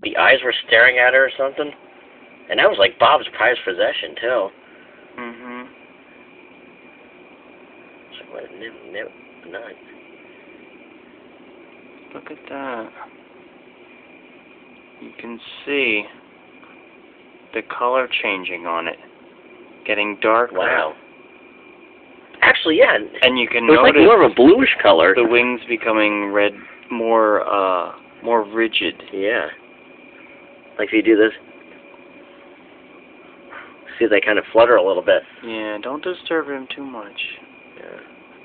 the eyes were staring at her or something. And that was like Bob's prized possession, too. Mm-hmm. It's like, what a nut. Look at that. You can see the color changing on it. Getting darker. Wow. Actually, yeah. And you can it was notice like more of a bluish color. the wings becoming red, more rigid. Yeah. Like if you do this, see they kind of flutter a little bit. Yeah, don't disturb him too much. Yeah.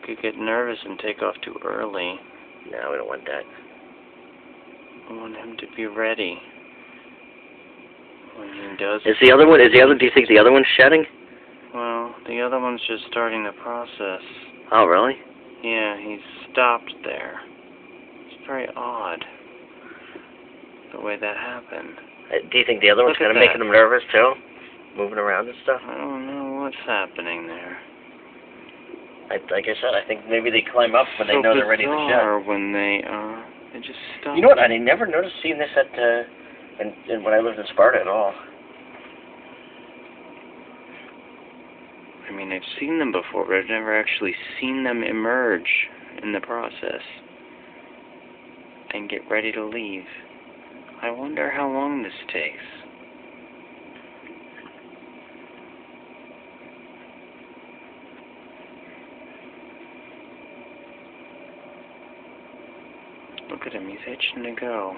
Could get nervous and take off too early. No, we don't want that. I want him to be ready when he does. Do you think the other one's shedding? Well, the other one's just starting the process. Oh, really? Yeah, he's stopped there. It's very odd, the way that happened. Do you think the other one's kind of making him nervous, too? Moving around and stuff? I don't know what's happening there. Like I said, I think maybe they climb up when they know they're ready to shed. When they just stop. You know what? I never noticed seeing this at when I lived in Sparta at all. I mean, I've seen them before, but I've never actually seen them emerge in the process and get ready to leave. I wonder how long this takes. Look at him, he's itching to go.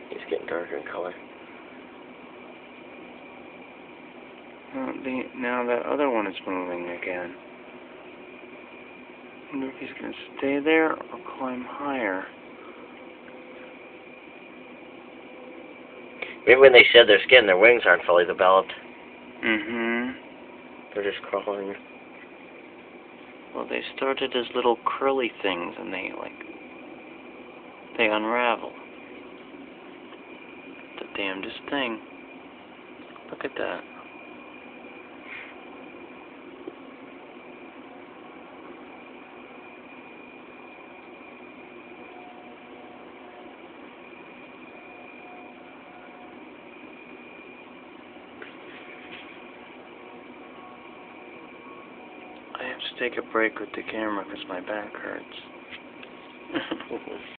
He's getting darker in color. Now that other one is moving again. I wonder if he's going to stay there or climb higher. Maybe when they shed their skin, their wings aren't fully developed. Mm-hmm. They're just crawling. Well, they started as little curly things, and they unravel. The damnedest thing. Look at that. I have to take a break with the camera because my back hurts.